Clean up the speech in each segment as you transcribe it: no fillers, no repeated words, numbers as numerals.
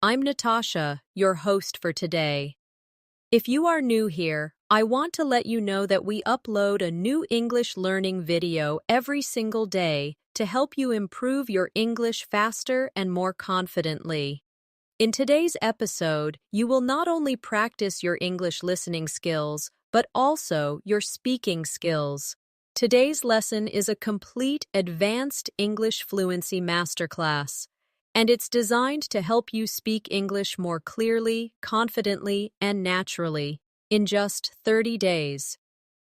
I'm Natasha, your host for today. If you are new here, I want to let you know that we upload a new English learning video every single day to help you improve your English faster and more confidently. In today's episode, you will not only practice your English listening skills, but also your speaking skills. Today's lesson is a complete advanced English fluency masterclass, and it's designed to help you speak English more clearly, confidently, and naturally in just 30 days.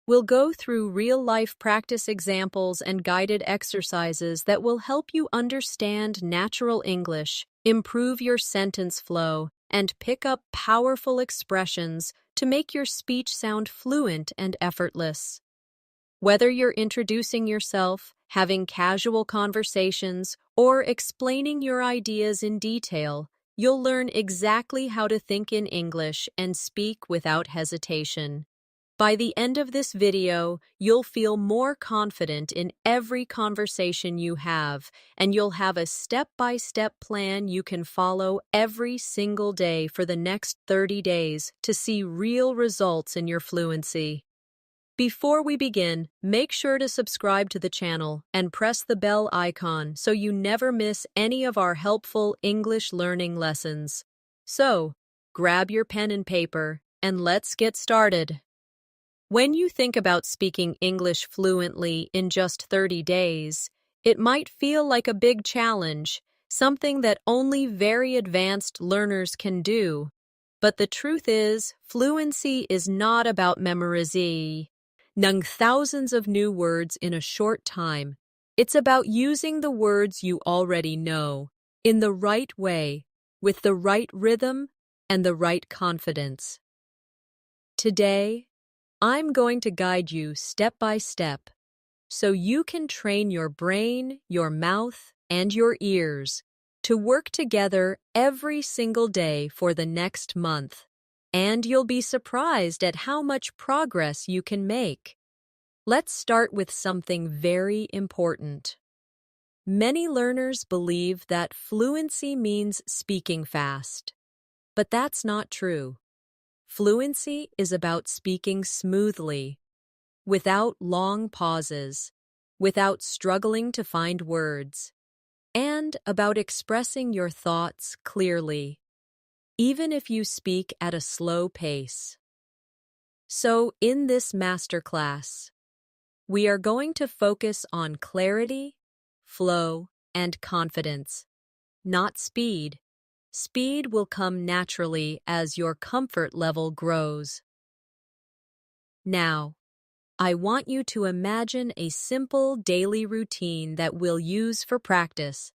We'll go through real-life practice examples and guided exercises that will help you understand natural English, improve your sentence flow, and pick up powerful expressions to make your speech sound fluent and effortless. Whether you're introducing yourself, having casual conversations, or explaining your ideas in detail, you'll learn exactly how to think in English and speak without hesitation. By the end of this video, you'll feel more confident in every conversation you have, and you'll have a step-by-step plan you can follow every single day for the next 30 days to see real results in your fluency. Before we begin, make sure to subscribe to the channel and press the bell icon so you never miss any of our helpful English learning lessons. So, grab your pen and paper, and let's get started. When you think about speaking English fluently in just 30 days, it might feel like a big challenge, something that only very advanced learners can do. But the truth is, fluency is not about memorizing thousands of new words in a short time. It's about using the words you already know in the right way, with the right rhythm and the right confidence. Today, I'm going to guide you step by step so you can train your brain, your mouth, and your ears to work together every single day for the next month. And you'll be surprised at how much progress you can make. Let's start with something very important. Many learners believe that fluency means speaking fast, but that's not true. Fluency is about speaking smoothly, without long pauses, without struggling to find words, and about expressing your thoughts clearly, even if you speak at a slow pace. So, in this masterclass, we are going to focus on clarity, flow, and confidence, not speed. Speed will come naturally as your comfort level grows. Now, I want you to imagine a simple daily routine that we'll use for practice.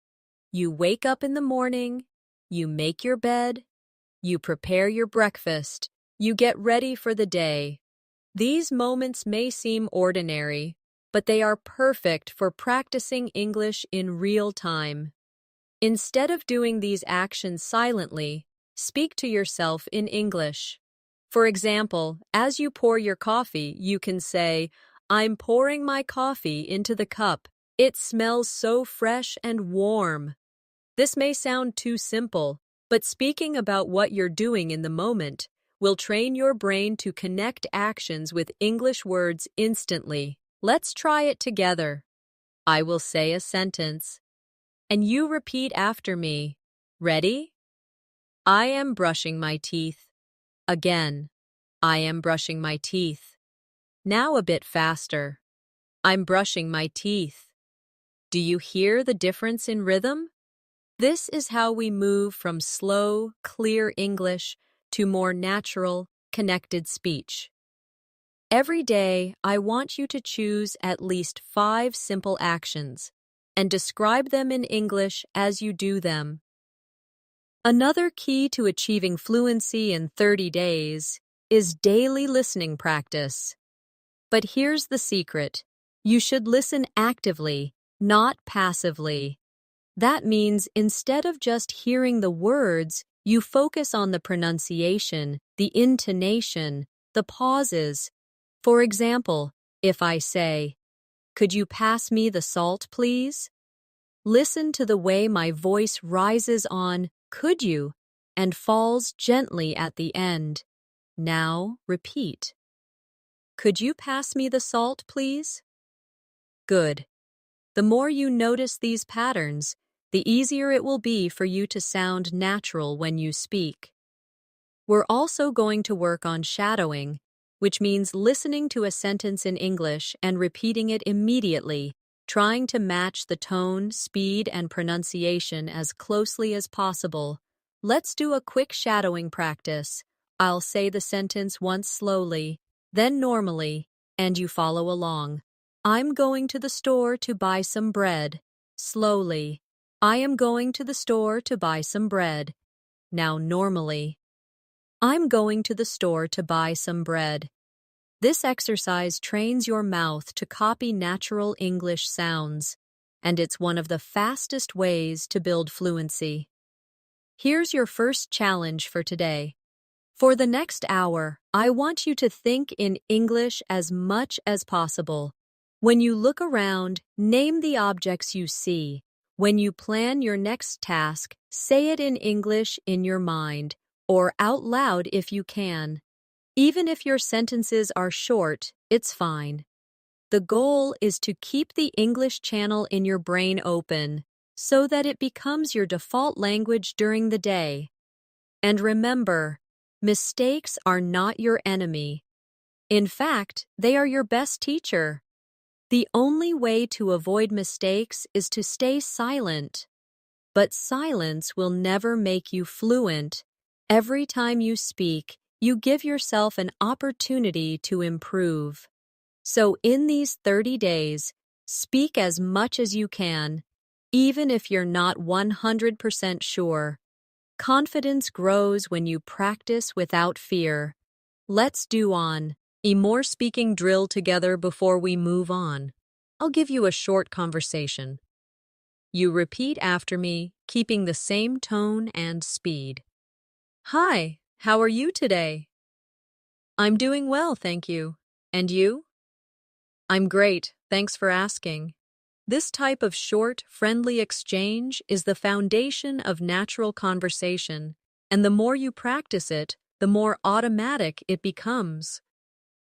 You wake up in the morning, you make your bed, you prepare your breakfast, you get ready for the day. These moments may seem ordinary, but they are perfect for practicing English in real time. Instead of doing these actions silently, speak to yourself in English. For example, as you pour your coffee, you can say, "I'm pouring my coffee into the cup. It smells so fresh and warm." This may sound too simple, but speaking about what you're doing in the moment will train your brain to connect actions with English words instantly. Let's try it together. I will say a sentence, and you repeat after me. Ready? I am brushing my teeth. Again, I am brushing my teeth. Now a bit faster. I'm brushing my teeth. Do you hear the difference in rhythm? This is how we move from slow, clear English to more natural, connected speech. Every day, I want you to choose at least 5 simple actions and describe them in English as you do them. Another key to achieving fluency in 30 days is daily listening practice. But here's the secret. You should listen actively, not passively. That means instead of just hearing the words, you focus on the pronunciation, the intonation, the pauses. For example, if I say, "Could you pass me the salt, please?" Listen to the way my voice rises on "could you" and falls gently at the end. Now, repeat. Could you pass me the salt, please? Good. The more you notice these patterns, the easier it will be for you to sound natural when you speak. We're also going to work on shadowing, which means listening to a sentence in English and repeating it immediately, trying to match the tone, speed, and pronunciation as closely as possible. Let's do a quick shadowing practice. I'll say the sentence once slowly, then normally, and you follow along. I'm going to the store to buy some bread. Slowly. I am going to the store to buy some bread. Now normally. I'm going to the store to buy some bread. This exercise trains your mouth to copy natural English sounds, and it's one of the fastest ways to build fluency. Here's your first challenge for today. For the next hour, I want you to think in English as much as possible. When you look around, name the objects you see. When you plan your next task, say it in English in your mind, or out loud if you can. Even if your sentences are short, it's fine. The goal is to keep the English channel in your brain open so that it becomes your default language during the day. And remember, mistakes are not your enemy. In fact, they are your best teacher. The only way to avoid mistakes is to stay silent. But silence will never make you fluent. Every time you speak, you give yourself an opportunity to improve. So in these 30 days, speak as much as you can, even if you're not 100% sure. Confidence grows when you practice without fear. Let's do a more speaking drill together before we move on. I'll give you a short conversation. You repeat after me, keeping the same tone and speed. Hi, how are you today? I'm doing well, thank you. And you? I'm great, thanks for asking. This type of short, friendly exchange is the foundation of natural conversation, and the more you practice it, the more automatic it becomes.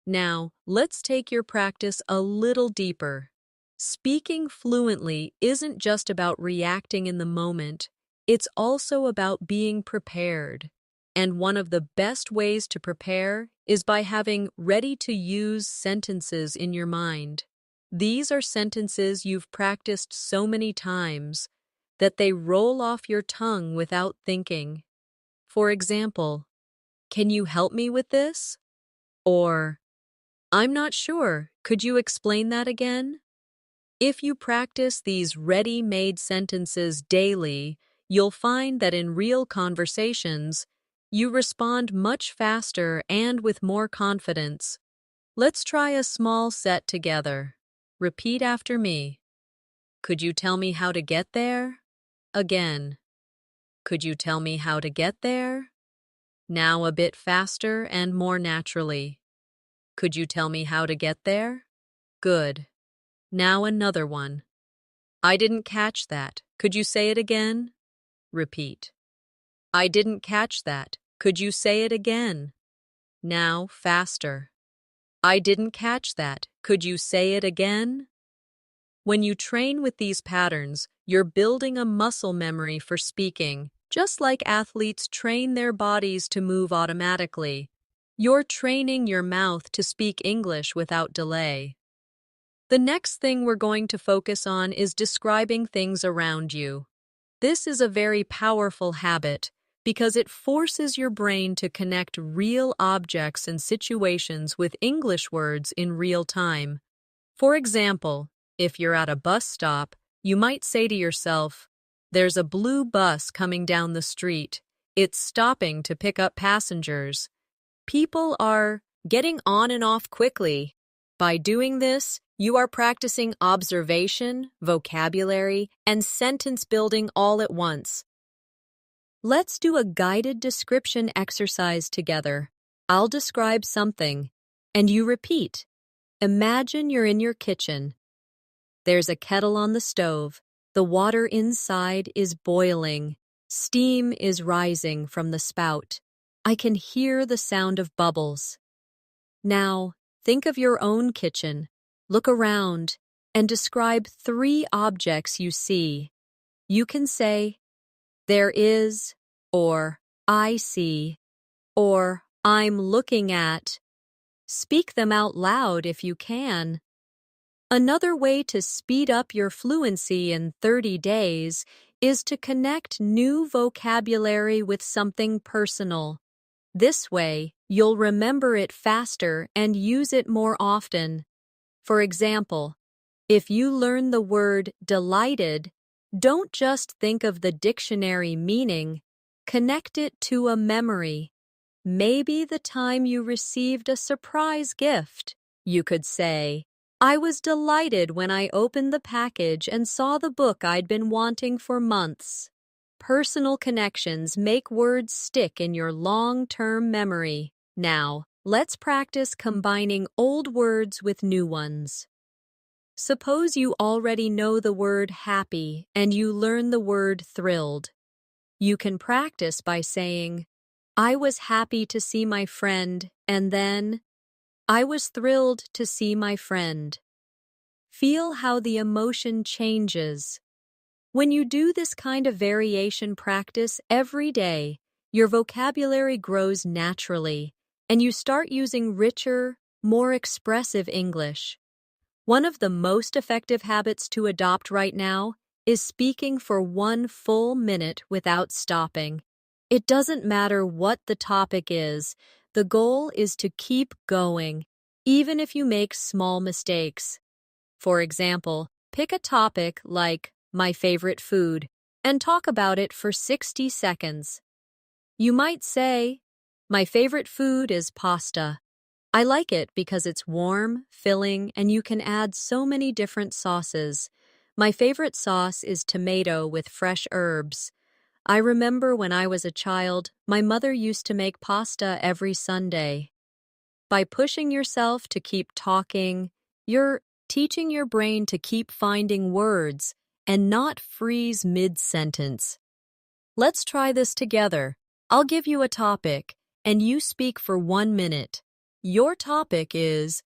Now, let's take your practice a little deeper. Speaking fluently isn't just about reacting in the moment, it's also about being prepared. And one of the best ways to prepare is by having ready-to-use sentences in your mind. These are sentences you've practiced so many times that they roll off your tongue without thinking. For example, can you help me with this? Or, I'm not sure, could you explain that again? If you practice these ready-made sentences daily, you'll find that in real conversations, you respond much faster and with more confidence. Let's try a small set together. Repeat after me. Could you tell me how to get there? Again. Could you tell me how to get there? Now a bit faster and more naturally. Could you tell me how to get there? Good. Now another one. I didn't catch that. Could you say it again? Repeat. I didn't catch that. Could you say it again? Now faster. I didn't catch that. Could you say it again? When you train with these patterns, you're building a muscle memory for speaking, just like athletes train their bodies to move automatically. You're training your mouth to speak English without delay. The next thing we're going to focus on is describing things around you. This is a very powerful habit because it forces your brain to connect real objects and situations with English words in real time. For example, if you're at a bus stop, you might say to yourself, "There's a blue bus coming down the street. It's stopping to pick up passengers. People are getting on and off quickly." By doing this, you are practicing observation, vocabulary, and sentence building all at once. Let's do a guided description exercise together. I'll describe something, and you repeat. Imagine you're in your kitchen. There's a kettle on the stove. The water inside is boiling. Steam is rising from the spout. I can hear the sound of bubbles. Now, think of your own kitchen. Look around and describe 3 objects you see. You can say, there is, or I see, or I'm looking at. Speak them out loud if you can. Another way to speed up your fluency in 30 days is to connect new vocabulary with something personal. This way, you'll remember it faster and use it more often. For example, if you learn the word delighted, don't just think of the dictionary meaning, connect it to a memory. Maybe the time you received a surprise gift. You could say, I was delighted when I opened the package and saw the book I'd been wanting for months. Personal connections make words stick in your long-term memory. Now, let's practice combining old words with new ones. Suppose you already know the word happy and you learn the word thrilled. You can practice by saying, I was happy to see my friend, and then, I was thrilled to see my friend. Feel how the emotion changes. When you do this kind of variation practice every day, your vocabulary grows naturally, and you start using richer, more expressive English. One of the most effective habits to adopt right now is speaking for 1 full minute without stopping. It doesn't matter what the topic is, the goal is to keep going, even if you make small mistakes. For example, pick a topic like my favorite food and talk about it for 60 seconds. You might say, my favorite food is pasta. I like it because it's warm, filling, and you can add so many different sauces. My favorite sauce is tomato with fresh herbs. I remember when I was a child, my mother used to make pasta every Sunday. By pushing yourself to keep talking, you're teaching your brain to keep finding words and not freeze mid-sentence. Let's try this together. I'll give you a topic, and you speak for 1 minute. Your topic is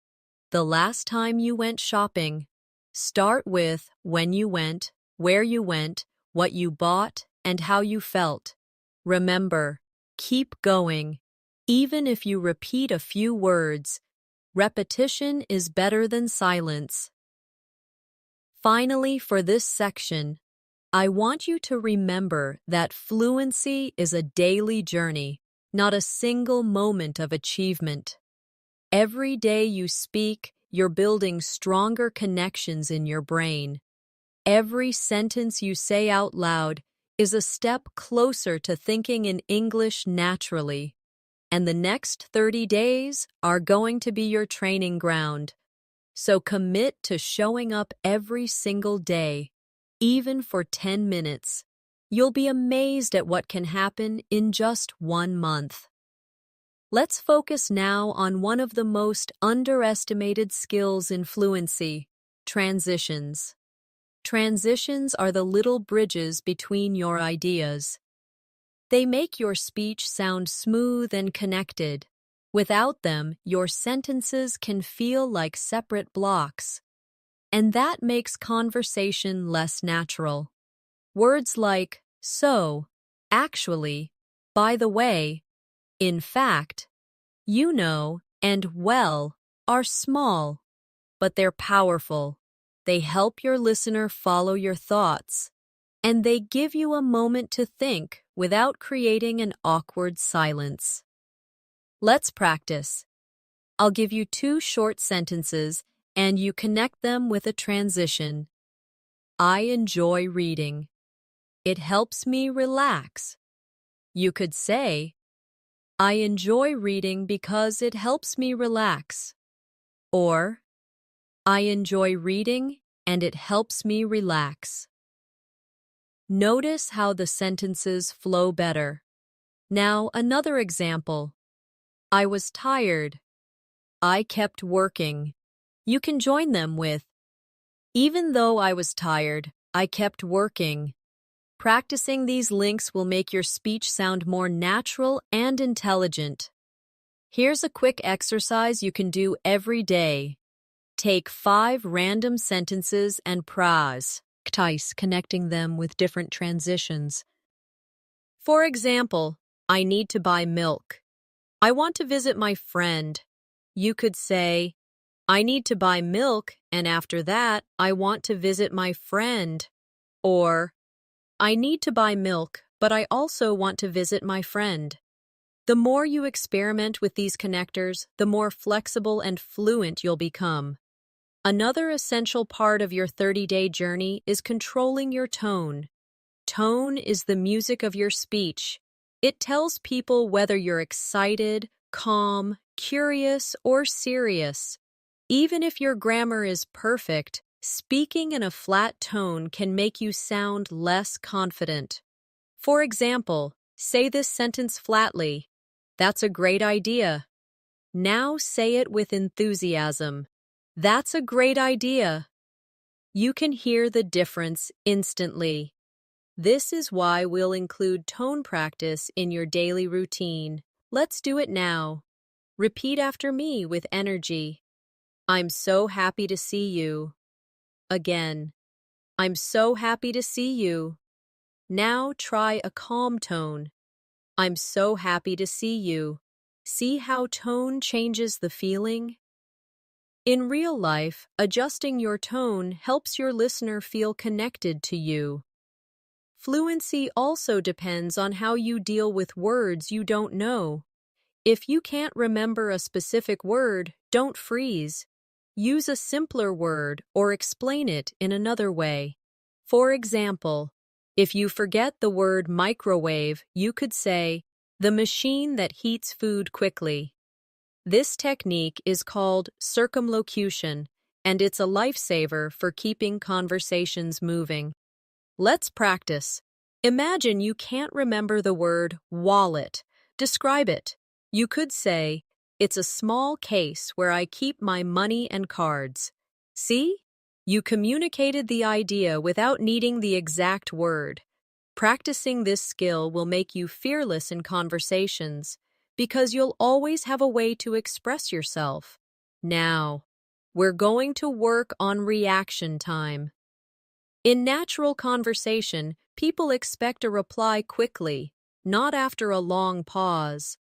the last time you went shopping. Start with when you went, where you went, what you bought, and how you felt. Remember, keep going. Even if you repeat a few words, repetition is better than silence. Finally, for this section, I want you to remember that fluency is a daily journey, not a single moment of achievement. Every day you speak, you're building stronger connections in your brain. Every sentence you say out loud is a step closer to thinking in English naturally. And the next 30 days are going to be your training ground. So commit to showing up every single day, even for 10 minutes. You'll be amazed at what can happen in just 1 month. Let's focus now on one of the most underestimated skills in fluency, transitions. Transitions are the little bridges between your ideas. They make your speech sound smooth and connected. Without them, your sentences can feel like separate blocks. And that makes conversation less natural. Words like so, actually, by the way, in fact, you know, and well are small, but they're powerful. They help your listener follow your thoughts, and they give you a moment to think without creating an awkward silence. Let's practice. I'll give you 2 short sentences, and you connect them with a transition. I enjoy reading. It helps me relax. You could say, I enjoy reading because it helps me relax. Or, I enjoy reading and it helps me relax. Notice how the sentences flow better. Now, another example. I was tired. I kept working. You can join them with, even though I was tired, I kept working. Practicing these links will make your speech sound more natural and intelligent. Here's a quick exercise you can do every day. Take 5 random sentences and connecting them with different transitions. For example, I need to buy milk. I want to visit my friend. You could say, I need to buy milk, and after that, I want to visit my friend. Or, I need to buy milk, but I also want to visit my friend. The more you experiment with these connectors, the more flexible and fluent you'll become. Another essential part of your 30-day journey is controlling your tone. Tone is the music of your speech. It tells people whether you're excited, calm, curious, or serious. Even if your grammar is perfect, speaking in a flat tone can make you sound less confident. For example, say this sentence flatly. That's a great idea. Now say it with enthusiasm. That's a great idea. You can hear the difference instantly. This is why we'll include tone practice in your daily routine. Let's do it now. Repeat after me with energy. I'm so happy to see you. Again. I'm so happy to see you. Now try a calm tone. I'm so happy to see you. See how tone changes the feeling? In real life, adjusting your tone helps your listener feel connected to you. Fluency also depends on how you deal with words you don't know. If you can't remember a specific word, don't freeze. Use a simpler word or explain it in another way. For example, if you forget the word microwave, you could say, the machine that heats food quickly. This technique is called circumlocution, and it's a lifesaver for keeping conversations moving. Let's practice. Imagine you can't remember the word wallet. Describe it. You could say, it's a small case where I keep my money and cards. See? You communicated the idea without needing the exact word. Practicing this skill will make you fearless in conversations because you'll always have a way to express yourself. Now, we're going to work on reaction time. In natural conversation, people expect a reply quickly, not after a long pause.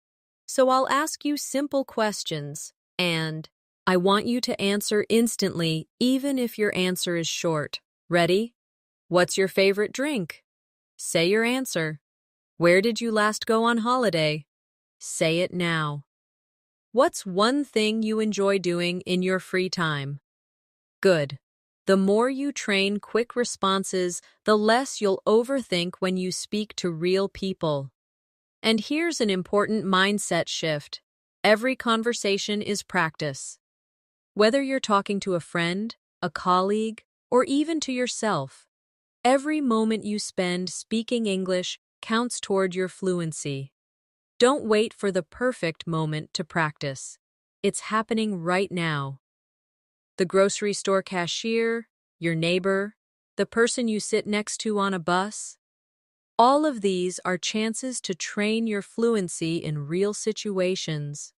So I'll ask you simple questions, and I want you to answer instantly, even if your answer is short. Ready? What's your favorite drink? Say your answer. Where did you last go on holiday? Say it now. What's one thing you enjoy doing in your free time? Good. The more you train quick responses, the less you'll overthink when you speak to real people. And here's an important mindset shift. Every conversation is practice. Whether you're talking to a friend, a colleague, or even to yourself, every moment you spend speaking English counts toward your fluency. Don't wait for the perfect moment to practice. It's happening right now. The grocery store cashier, your neighbor, the person you sit next to on a bus. All of these are chances to train your fluency in real situations.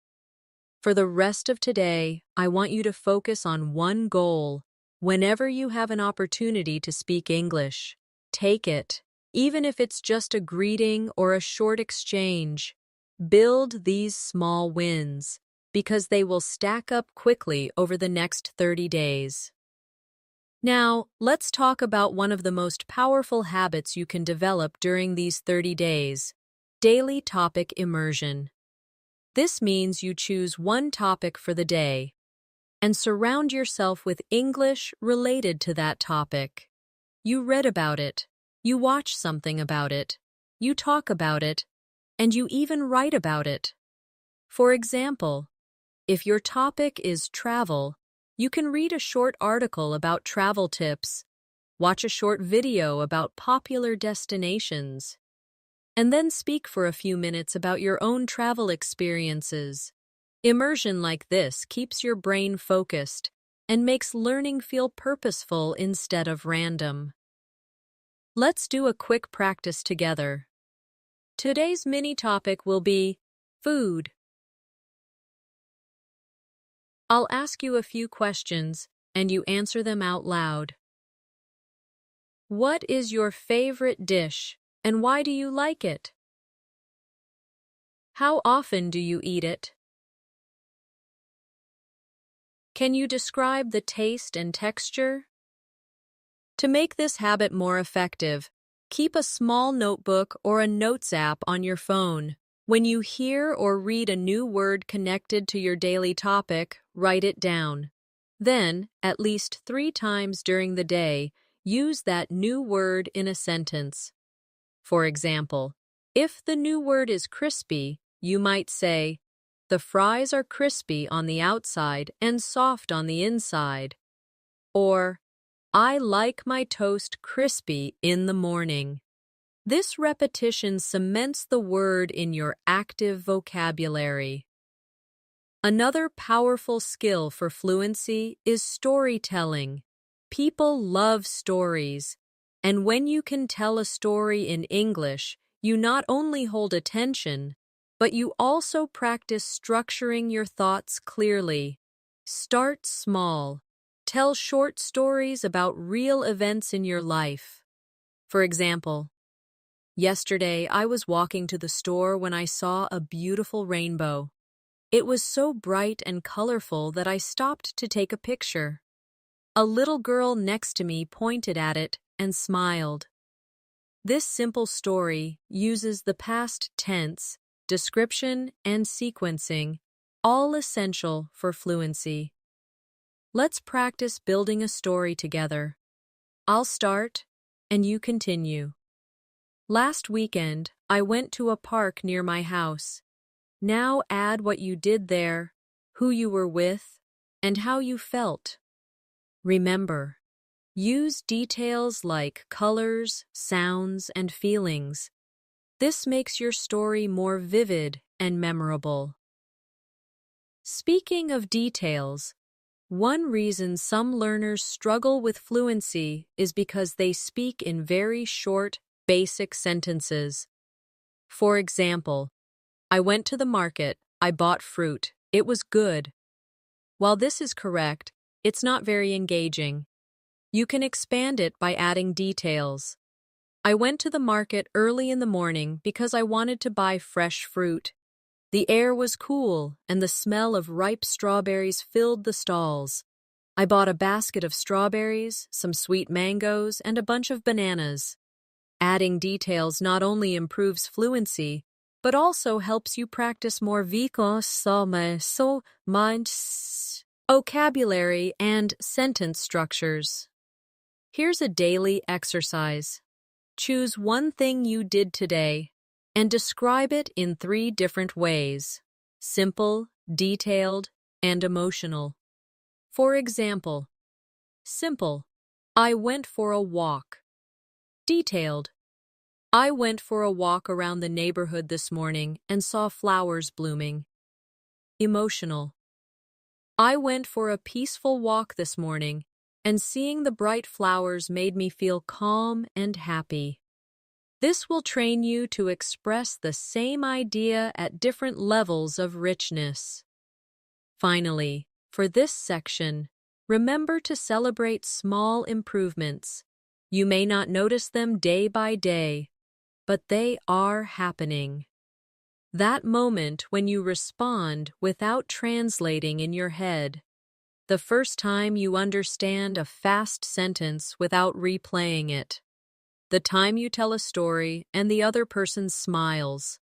For the rest of today, I want you to focus on one goal. Whenever you have an opportunity to speak English, take it, even if it's just a greeting or a short exchange. Build these small wins, because they will stack up quickly over the next 30 days. Now, let's talk about one of the most powerful habits you can develop during these 30 days: daily topic immersion. This means you choose one topic for the day and surround yourself with English related to that topic. You read about it, you watch something about it, you talk about it, and you even write about it. For example, if your topic is travel, you can read a short article about travel tips, watch a short video about popular destinations, and then speak for a few minutes about your own travel experiences. Immersion like this keeps your brain focused and makes learning feel purposeful instead of random. Let's do a quick practice together. Today's mini topic will be food. I'll ask you a few questions, and you answer them out loud. What is your favorite dish, and why do you like it? How often do you eat it? Can you describe the taste and texture? To make this habit more effective, keep a small notebook or a notes app on your phone. When you hear or read a new word connected to your daily topic, write it down. Then, at least 3 times during the day, use that new word in a sentence. For example, if the new word is crispy, you might say, "The fries are crispy on the outside and soft on the inside." Or, "I like my toast crispy in the morning." This repetition cements the word in your active vocabulary. Another powerful skill for fluency is storytelling. People love stories, and when you can tell a story in English, you not only hold attention, but you also practice structuring your thoughts clearly. Start small. Tell short stories about real events in your life. For example, yesterday I was walking to the store when I saw a beautiful rainbow. It was so bright and colorful that I stopped to take a picture. A little girl next to me pointed at it and smiled. This simple story uses the past tense, description, and sequencing, all essential for fluency. Let's practice building a story together. I'll start, and you continue. Last weekend, I went to a park near my house. Now add what you did there, who you were with, and how you felt. Remember, use details like colors, sounds, and feelings. This makes your story more vivid and memorable. Speaking of details, one reason some learners struggle with fluency is because they speak in very short, basic sentences. For example, "I went to the market, I bought fruit, it was good." While this is correct, it's not very engaging. You can expand it by adding details. "I went to the market early in the morning because I wanted to buy fresh fruit. The air was cool, and the smell of ripe strawberries filled the stalls. I bought a basket of strawberries, some sweet mangoes, and a bunch of bananas." Adding details not only improves fluency, but also helps you practice more vocabulary and sentence structures. Here's a daily exercise. Choose one thing you did today and describe it in 3 different ways: simple, detailed, and emotional. For example, simple, "I went for a walk." Detailed, "I went for a walk around the neighborhood this morning and saw flowers blooming." Emotional, "I went for a peaceful walk this morning, and seeing the bright flowers made me feel calm and happy." This will train you to express the same idea at different levels of richness. Finally, for this section, remember to celebrate small improvements. You may not notice them day by day, but they are happening. That moment when you respond without translating in your head. The first time you understand a fast sentence without replaying it. The time you tell a story and the other person smiles.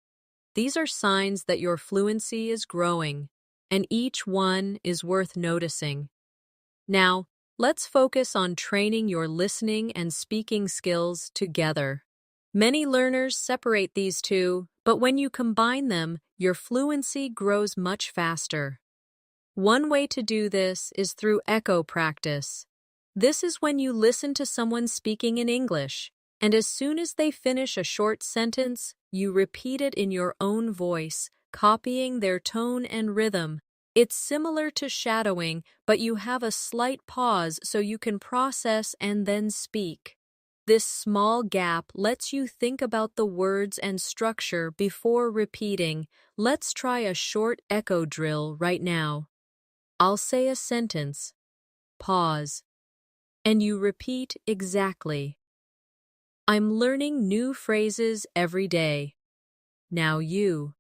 These are signs that your fluency is growing, and each one is worth noticing. Now, let's focus on training your listening and speaking skills together. Many learners separate these two, but when you combine them, your fluency grows much faster. One way to do this is through echo practice. This is when you listen to someone speaking in English, and as soon as they finish a short sentence, you repeat it in your own voice, copying their tone and rhythm. It's similar to shadowing, but you have a slight pause so you can process and then speak. This small gap lets you think about the words and structure before repeating. Let's try a short echo drill right now. I'll say a sentence, pause, and you repeat exactly. I'm learning new phrases every day. Now you.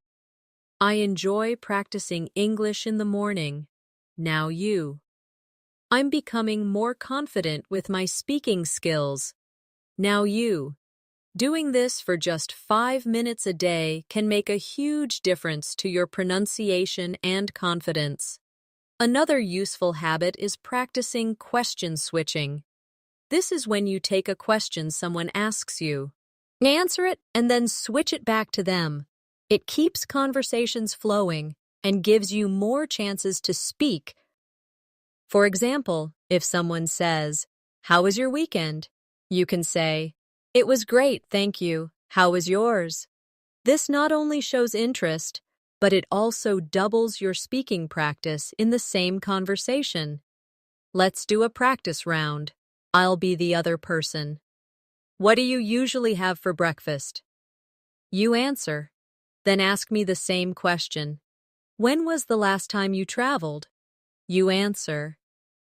I enjoy practicing English in the morning. Now you. I'm becoming more confident with my speaking skills. Now you. Doing this for just 5 minutes a day can make a huge difference to your pronunciation and confidence. Another useful habit is practicing question switching. This is when you take a question someone asks you, answer it, and then switch it back to them. It keeps conversations flowing and gives you more chances to speak. For example, if someone says, "How was your weekend?" you can say, "It was great, thank you. How was yours?" This not only shows interest, but it also doubles your speaking practice in the same conversation. Let's do a practice round. I'll be the other person. What do you usually have for breakfast? You answer. Then ask me the same question. When was the last time you traveled? You answer.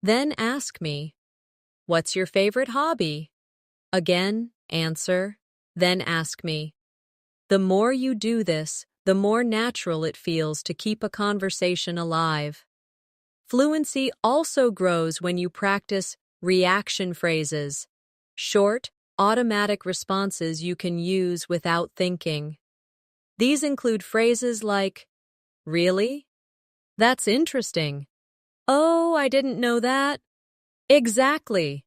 Then ask me. What's your favorite hobby? Again, answer. Then ask me. The more you do this, the more natural it feels to keep a conversation alive. Fluency also grows when you practice reaction phrases, short, automatic responses you can use without thinking. These include phrases like, "Really? That's interesting. Oh, I didn't know that." Exactly.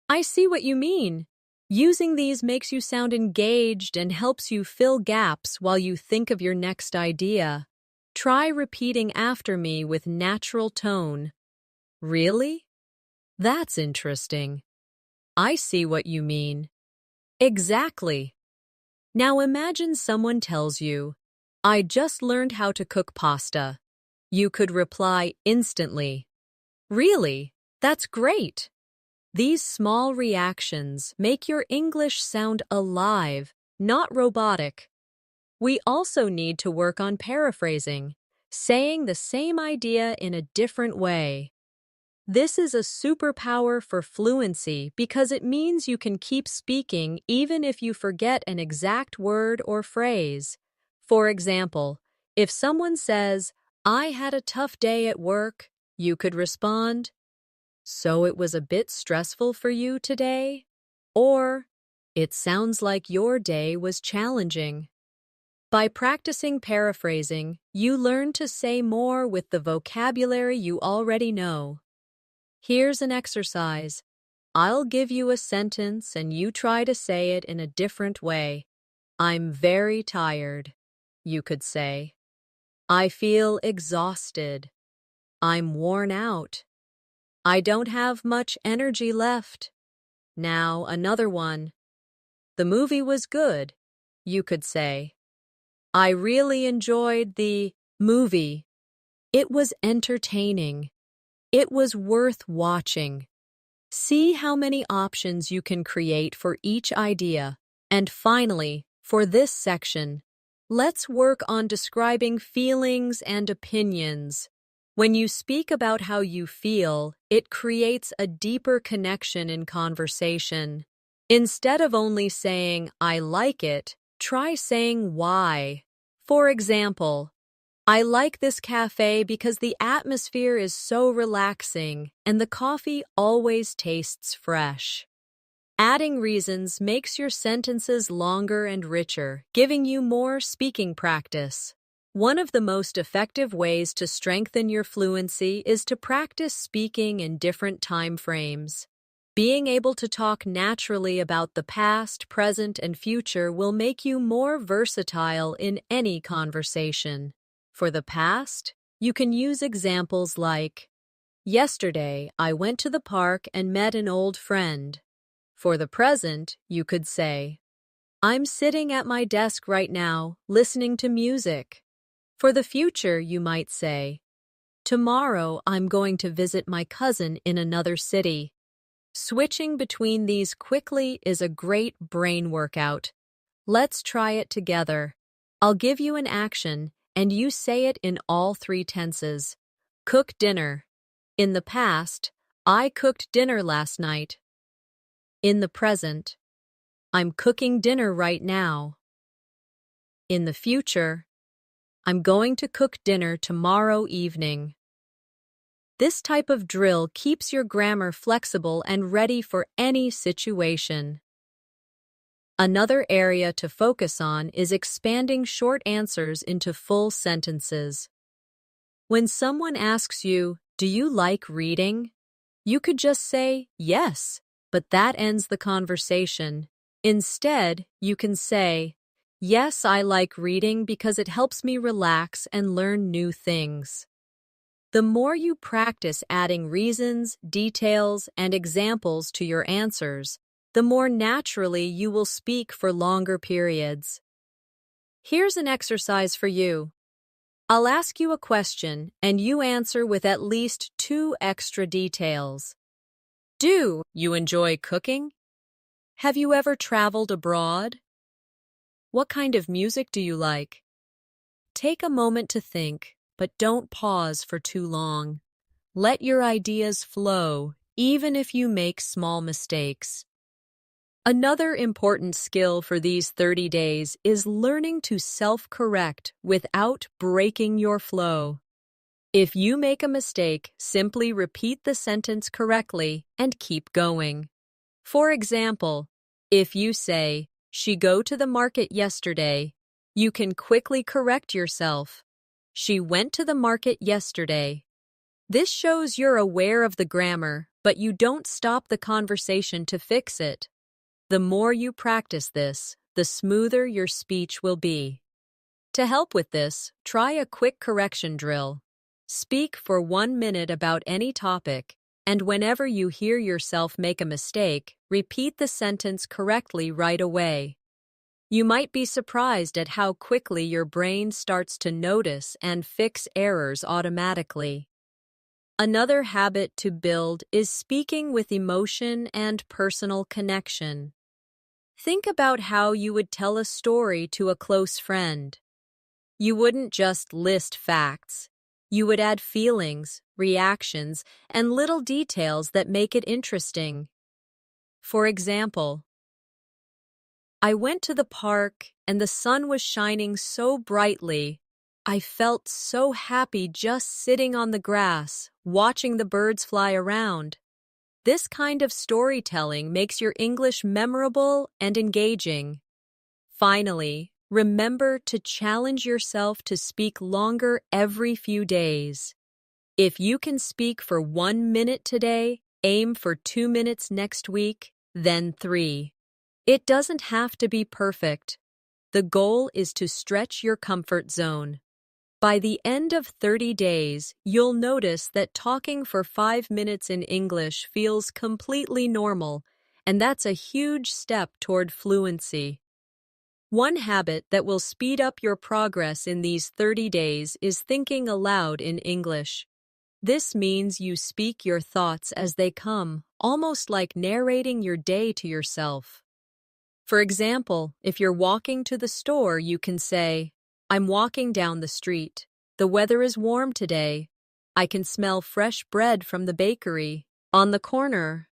I see what you mean. Using these makes you sound engaged and helps you fill gaps while you think of your next idea. Try repeating after me with natural tone. Really? That's interesting. I see what you mean. Exactly. Now imagine someone tells you, "I just learned how to cook pasta." You could reply instantly, "Really? That's great." These small reactions make your English sound alive, not robotic. We also need to work on paraphrasing, saying the same idea in a different way. This is a superpower for fluency because it means you can keep speaking even if you forget an exact word or phrase. For example, if someone says, "I had a tough day at work," you could respond, "So it was a bit stressful for you today?" Or, "It sounds like your day was challenging." By practicing paraphrasing, you learn to say more with the vocabulary you already know. Here's an exercise. I'll give you a sentence and you try to say it in a different way. I'm very tired. You could say, I feel exhausted. I'm worn out. I don't have much energy left. Now another one. The movie was good. You could say, I really enjoyed the movie. It was entertaining. It was worth watching. See how many options you can create for each idea. And finally, for this section, let's work on describing feelings and opinions. When you speak about how you feel, it creates a deeper connection in conversation. Instead of only saying, I like it, try saying why. For example, I like this cafe because the atmosphere is so relaxing and the coffee always tastes fresh. Adding reasons makes your sentences longer and richer, giving you more speaking practice. One of the most effective ways to strengthen your fluency is to practice speaking in different time frames. Being able to talk naturally about the past, present, and future will make you more versatile in any conversation. For the past, you can use examples like, Yesterday, I went to the park and met an old friend. For the present, you could say, I'm sitting at my desk right now, listening to music. For the future, you might say, Tomorrow, I'm going to visit my cousin in another city. Switching between these quickly is a great brain workout. Let's try it together. I'll give you an action, and you say it in all three tenses. Cook dinner. In the past, I cooked dinner last night. In the present, I'm cooking dinner right now. In the future, I'm going to cook dinner tomorrow evening. This type of drill keeps your grammar flexible and ready for any situation. Another area to focus on is expanding short answers into full sentences. When someone asks you, "Do you like reading?" you could just say, "Yes," but that ends the conversation. Instead, you can say, "Yes, I like reading because it helps me relax and learn new things." The more you practice adding reasons, details, and examples to your answers, the more naturally you will speak for longer periods. Here's an exercise for you. I'll ask you a question, and you answer with at least 2 extra details. Do you enjoy cooking? Have you ever traveled abroad? What kind of music do you like? Take a moment to think, but don't pause for too long. Let your ideas flow, even if you make small mistakes. Another important skill for these 30 days is learning to self-correct without breaking your flow. If you make a mistake, simply repeat the sentence correctly and keep going. For example, if you say, "She go to the market yesterday," you can quickly correct yourself. "She went to the market yesterday." This shows you're aware of the grammar, but you don't stop the conversation to fix it. The more you practice this, the smoother your speech will be. To help with this, try a quick correction drill. Speak for 1 minute about any topic, and whenever you hear yourself make a mistake, repeat the sentence correctly right away. You might be surprised at how quickly your brain starts to notice and fix errors automatically. Another habit to build is speaking with emotion and personal connection. Think about how you would tell a story to a close friend. You wouldn't just list facts. You would add feelings, reactions, and little details that make it interesting. For example, "I went to the park and the sun was shining so brightly. I felt so happy just sitting on the grass, watching the birds fly around." This kind of storytelling makes your English memorable and engaging. Finally, remember to challenge yourself to speak longer every few days. If you can speak for 1 minute today, aim for 2 minutes next week, then 3. It doesn't have to be perfect. The goal is to stretch your comfort zone. By the end of 30 days, you'll notice that talking for 5 minutes in English feels completely normal, and that's a huge step toward fluency. One habit that will speed up your progress in these 30 days is thinking aloud in English. This means you speak your thoughts as they come, almost like narrating your day to yourself. For example, if you're walking to the store, you can say, "I'm walking down the street. The weather is warm today. I can smell fresh bread from the bakery on the corner."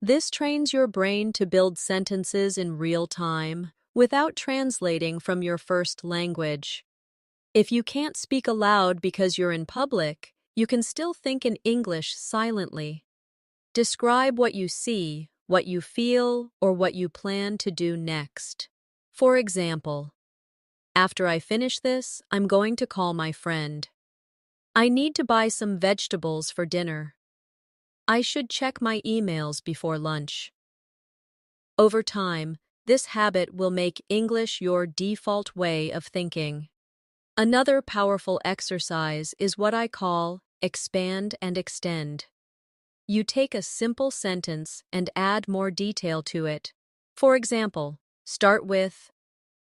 This trains your brain to build sentences in real time without translating from your first language. If you can't speak aloud because you're in public, you can still think in English silently. Describe what you see, what you feel, or what you plan to do next. For example, "After I finish this, I'm going to call my friend. I need to buy some vegetables for dinner. I should check my emails before lunch." Over time, this habit will make English your default way of thinking. Another powerful exercise is what I call expand and extend. You take a simple sentence and add more detail to it. For example, start with,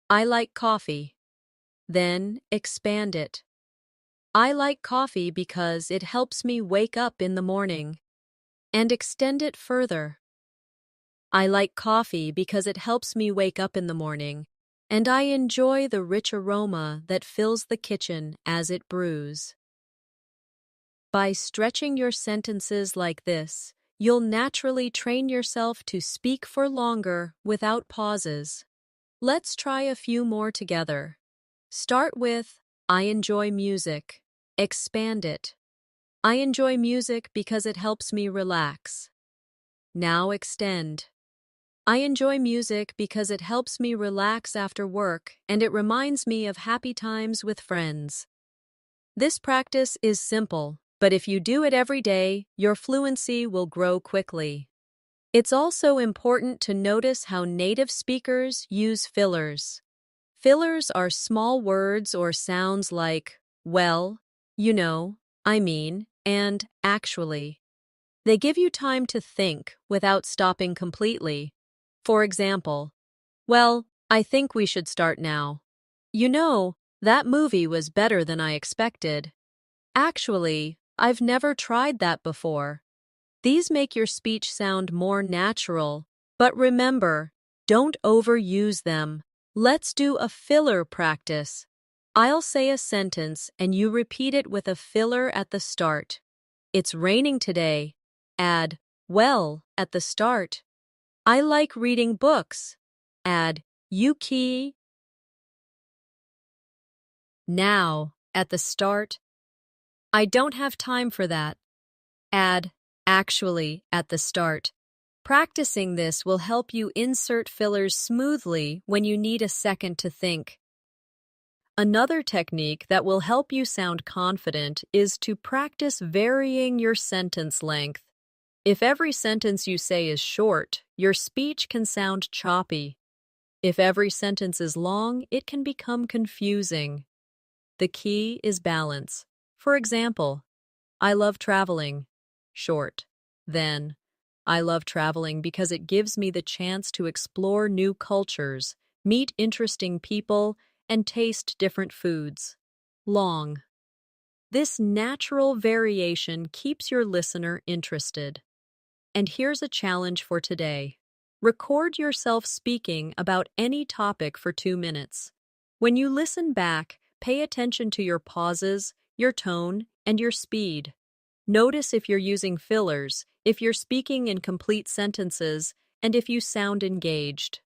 "I like coffee." Then expand it. "I like coffee because it helps me wake up in the morning." And extend it further. I like coffee because it helps me wake up in the morning, and I enjoy the rich aroma that fills the kitchen as it brews. By stretching your sentences like this, you'll naturally train yourself to speak for longer without pauses. Let's try a few more together. Start with, I enjoy music. Expand it. I enjoy music because it helps me relax. Now extend. I enjoy music because it helps me relax after work and it reminds me of happy times with friends. This practice is simple, but if you do it every day, your fluency will grow quickly. It's also important to notice how native speakers use fillers. Fillers are small words or sounds like, well, you know, I mean, and actually. They give you time to think without stopping completely. For example, well, I think we should start now. You know, that movie was better than I expected. Actually, I've never tried that before. These make your speech sound more natural, but remember, don't overuse them. Let's do a filler practice. I'll say a sentence and you repeat it with a filler at the start. It's raining today. Add, well, at the start. I like reading books. Add, Yuki. Now, at the start. I don't have time for that. Add, actually, at the start. Practicing this will help you insert fillers smoothly when you need a second to think. Another technique that will help you sound confident is to practice varying your sentence length. If every sentence you say is short, your speech can sound choppy. If every sentence is long, it can become confusing. The key is balance. For example, I love traveling. Short. Then, I love traveling because it gives me the chance to explore new cultures, meet interesting people, and taste different foods. Long. This natural variation keeps your listener interested. And here's a challenge for today. Record yourself speaking about any topic for 2 minutes. When you listen back, pay attention to your pauses, your tone, and your speed. Notice if you're using fillers, if you're speaking in complete sentences, and if you sound engaged.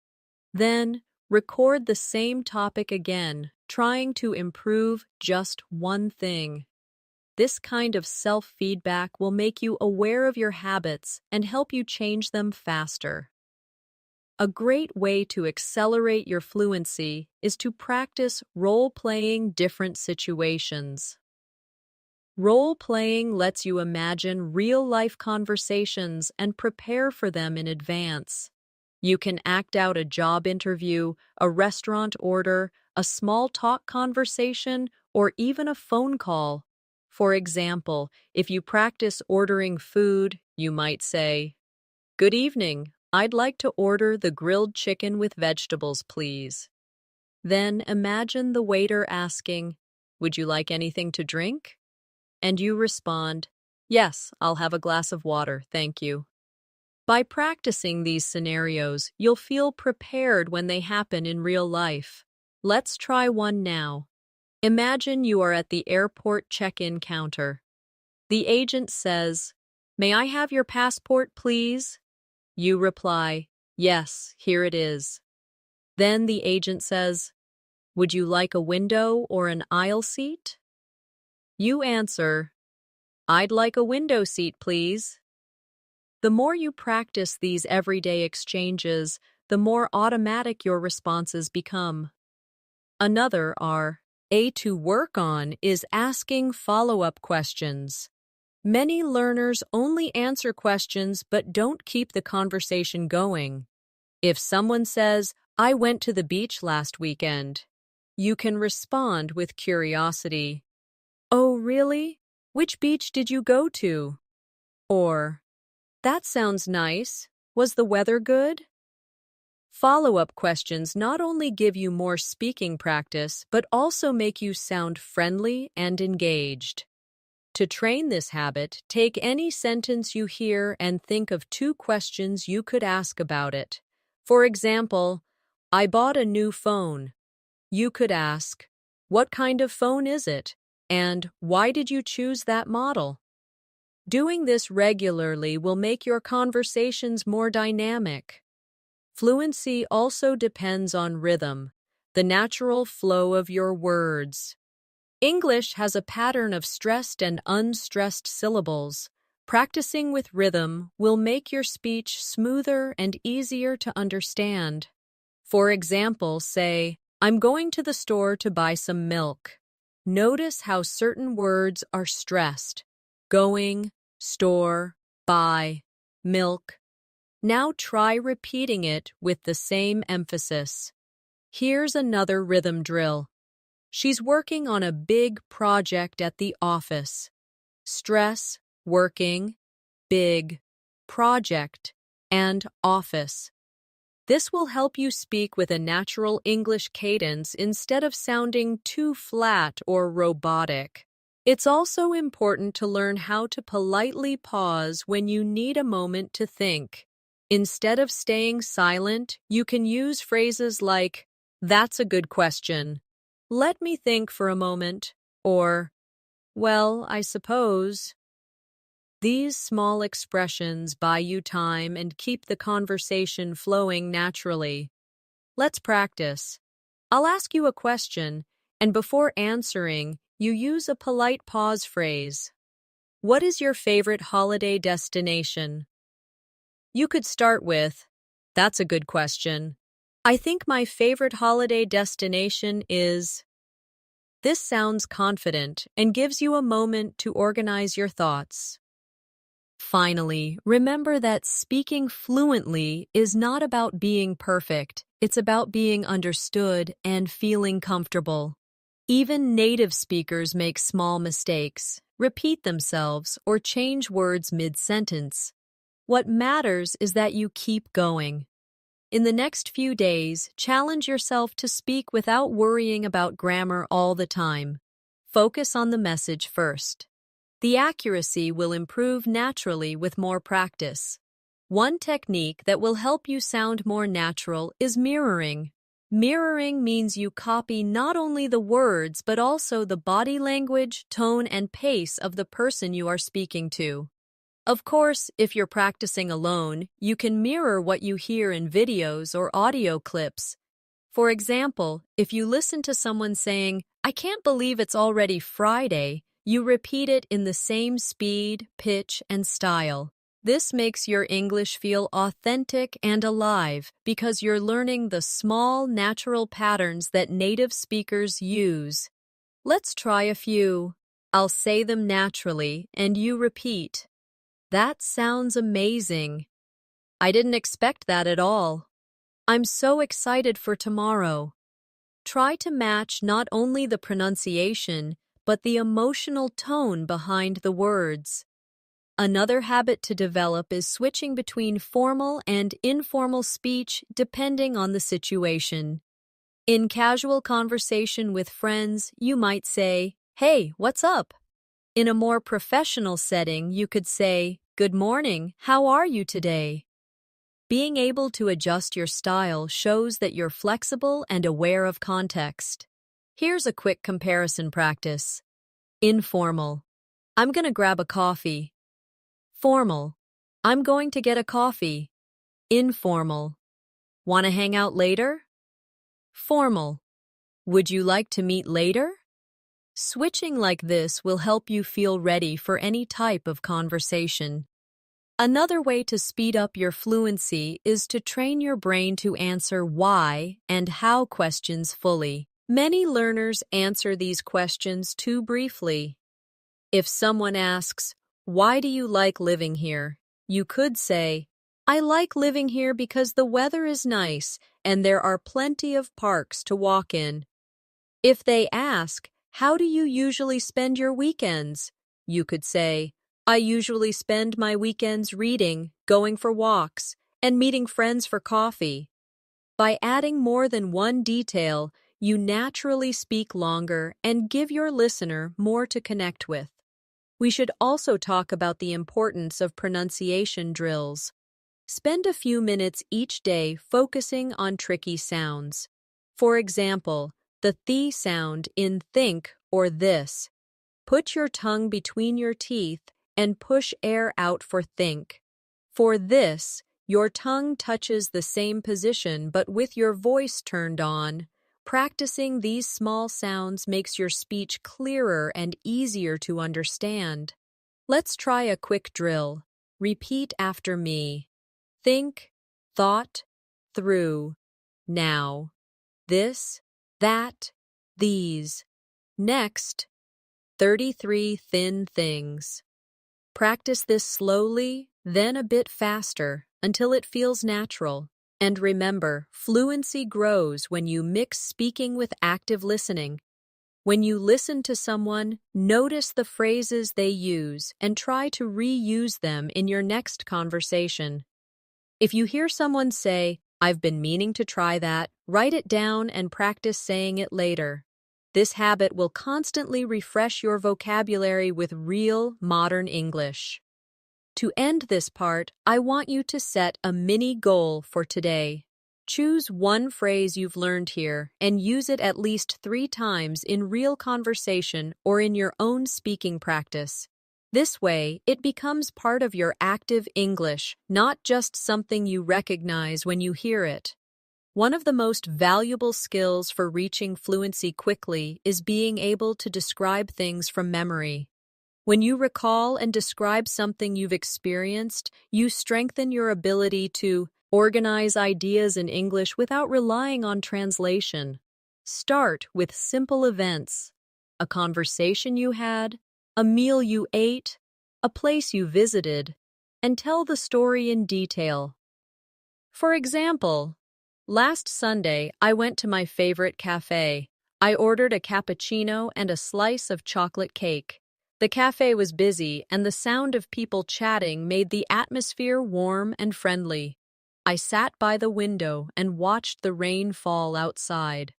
Then, record the same topic again, trying to improve just one thing. This kind of self-feedback will make you aware of your habits and help you change them faster. A great way to accelerate your fluency is to practice role-playing different situations. Role-playing lets you imagine real-life conversations and prepare for them in advance. You can act out a job interview, a restaurant order, a small talk conversation, or even a phone call. For example, if you practice ordering food, you might say, "Good evening, I'd like to order the grilled chicken with vegetables, please." Then imagine the waiter asking, "Would you like anything to drink?" And you respond, "Yes, I'll have a glass of water, thank you." By practicing these scenarios, you'll feel prepared when they happen in real life. Let's try one now. Imagine you are at the airport check-in counter. The agent says, "May I have your passport, please?" You reply, "Yes, here it is." Then the agent says, "Would you like a window or an aisle seat?" You answer, "I'd like a window seat, please." The more you practice these everyday exchanges, the more automatic your responses become. Another to work on is asking follow-up questions. Many learners only answer questions but don't keep the conversation going. If someone says, "I went to the beach last weekend," you can respond with curiosity. "Oh, really? Which beach did you go to?" Or, "That sounds nice. Was the weather good?" Follow-up questions not only give you more speaking practice, but also make you sound friendly and engaged. To train this habit, take any sentence you hear and think of 2 questions you could ask about it. For example, I bought a new phone. You could ask, what kind of phone is it? And why did you choose that model? Doing this regularly will make your conversations more dynamic. Fluency also depends on rhythm, the natural flow of your words. English has a pattern of stressed and unstressed syllables. Practicing with rhythm will make your speech smoother and easier to understand. For example, say, I'm going to the store to buy some milk. Notice how certain words are stressed. Going, store, buy, milk. Now try repeating it with the same emphasis. Here's another rhythm drill. She's working on a big project at the office. Stress, working, big, project, and office. This will help you speak with a natural English cadence instead of sounding too flat or robotic. It's also important to learn how to politely pause when you need a moment to think. Instead of staying silent, you can use phrases like, "That's a good question. Let me think for a moment," or, "Well, I suppose." These small expressions buy you time and keep the conversation flowing naturally. Let's practice. I'll ask you a question, and before answering, you use a polite pause phrase. What is your favorite holiday destination? You could start with, "That's a good question. I think my favorite holiday destination is..." This sounds confident and gives you a moment to organize your thoughts. Finally, remember that speaking fluently is not about being perfect. It's about being understood and feeling comfortable. Even native speakers make small mistakes, repeat themselves, or change words mid-sentence. What matters is that you keep going. In the next few days, challenge yourself to speak without worrying about grammar all the time. Focus on the message first. The accuracy will improve naturally with more practice. One technique that will help you sound more natural is mirroring. Mirroring means you copy not only the words but also the body language, tone, and pace of the person you are speaking to. Of course, if you're practicing alone, you can mirror what you hear in videos or audio clips. For example, if you listen to someone saying, "I can't believe it's already Friday," you repeat it in the same speed, pitch, and style. This makes your English feel authentic and alive because you're learning the small, natural patterns that native speakers use. Let's try a few. I'll say them naturally, and you repeat. That sounds amazing. I didn't expect that at all. I'm so excited for tomorrow. Try to match not only the pronunciation, but the emotional tone behind the words. Another habit to develop is switching between formal and informal speech depending on the situation. In casual conversation with friends, you might say, "Hey, what's up?" In a more professional setting, you could say, "Good morning, how are you today?" Being able to adjust your style shows that you're flexible and aware of context. Here's a quick comparison practice. Informal. I'm gonna grab a coffee. Formal. I'm going to get a coffee. Informal. Wanna hang out later? Formal. Would you like to meet later? Switching like this will help you feel ready for any type of conversation. Another way to speed up your fluency is to train your brain to answer why and how questions fully. Many learners answer these questions too briefly. If someone asks, "Why do you like living here?" you could say, "I like living here because the weather is nice and there are plenty of parks to walk in." If they ask, "How do you usually spend your weekends?" you could say, "I usually spend my weekends reading, going for walks, and meeting friends for coffee." By adding more than one detail, you naturally speak longer and give your listener more to connect with. we should also talk about the importance of pronunciation drills. Spend a few minutes each day focusing on tricky sounds. For example, the th sound in think or this. Put your tongue between your teeth and push air out for think. For this, your tongue touches the same position but with your voice turned on. Practicing these small sounds makes your speech clearer and easier to understand. Let's try a quick drill. Repeat after me. Think, thought, through, now. This, that, these. Next, 33 thin things. Practice this slowly, then a bit faster, until it feels natural. And remember, fluency grows when you mix speaking with active listening. When you listen to someone, notice the phrases they use and try to reuse them in your next conversation. If you hear someone say, "I've been meaning to try that," write it down and practice saying it later. This habit will constantly refresh your vocabulary with real, modern English. To end this part, I want you to set a mini goal for today. Choose one phrase you've learned here and use it at least 3 times in real conversation or in your own speaking practice. This way, it becomes part of your active English, not just something you recognize when you hear it. One of the most valuable skills for reaching fluency quickly is being able to describe things from memory. When you recall and describe something you've experienced, you strengthen your ability to organize ideas in English without relying on translation. Start with simple events: a conversation you had, a meal you ate, a place you visited, and tell the story in detail. For example, last Sunday I went to my favorite cafe. I ordered a cappuccino and a slice of chocolate cake. The cafe was busy, and the sound of people chatting made the atmosphere warm and friendly. I sat by the window and watched the rain fall outside.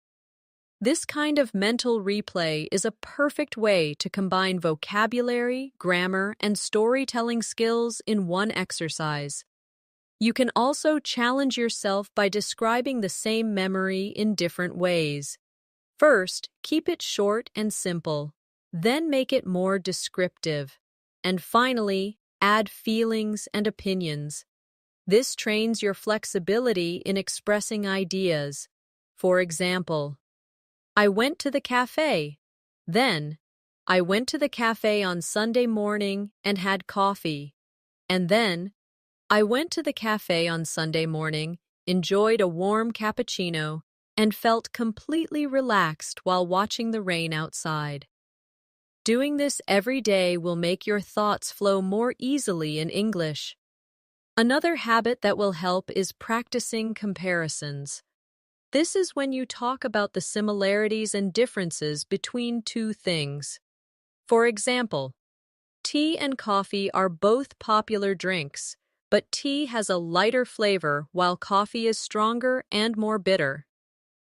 This kind of mental replay is a perfect way to combine vocabulary, grammar, and storytelling skills in one exercise. You can also challenge yourself by describing the same memory in different ways. First, keep it short and simple. Then make it more descriptive. And finally, add feelings and opinions. This trains your flexibility in expressing ideas. For example, I went to the cafe. Then, I went to the cafe on Sunday morning and had coffee. And then, I went to the cafe on Sunday morning, enjoyed a warm cappuccino, and felt completely relaxed while watching the rain outside. Doing this every day will make your thoughts flow more easily in English. Another habit that will help is practicing comparisons. This is when you talk about the similarities and differences between two things. For example, tea and coffee are both popular drinks, but tea has a lighter flavor while coffee is stronger and more bitter.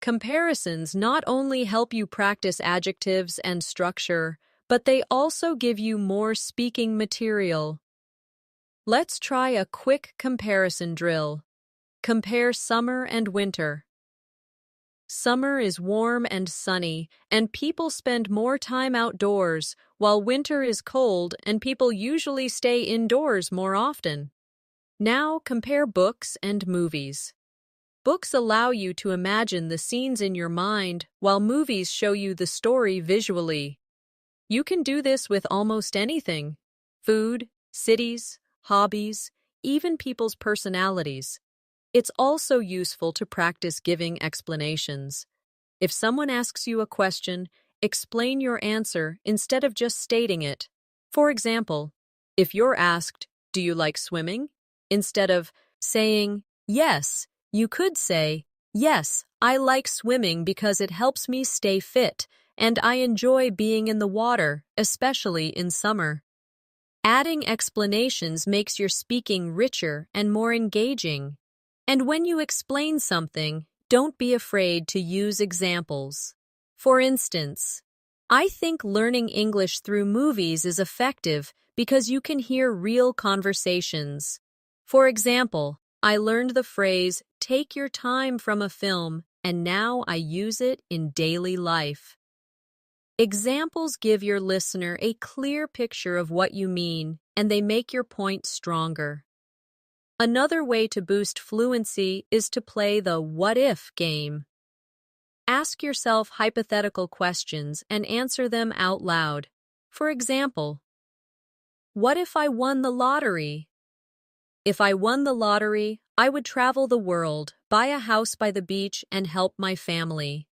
Comparisons not only help you practice adjectives and structure, but they also give you more speaking material. Let's try a quick comparison drill. Compare summer and winter. Summer is warm and sunny, and people spend more time outdoors, while winter is cold and people usually stay indoors more often. Now compare books and movies. Books allow you to imagine the scenes in your mind, while movies show you the story visually. You can do this with almost anything: food, cities, hobbies, even people's personalities. It's also useful to practice giving explanations. If someone asks you a question, explain your answer instead of just stating it. For example, if you're asked, "Do you like swimming?" instead of saying, "Yes," you could say, "Yes, I like swimming because it helps me stay fit, and I enjoy being in the water, especially in summer." Adding explanations makes your speaking richer and more engaging. And when you explain something, don't be afraid to use examples. For instance, I think learning English through movies is effective because you can hear real conversations. For example, I learned the phrase, take your time from a film, and now I use it in daily life. Examples give your listener a clear picture of what you mean, and they make your point stronger. Another way to boost fluency is to play the what if game. Ask yourself hypothetical questions and answer them out loud. For example, what if I won the lottery? If I won the lottery, I would travel the world, buy a house by the beach, and help my family.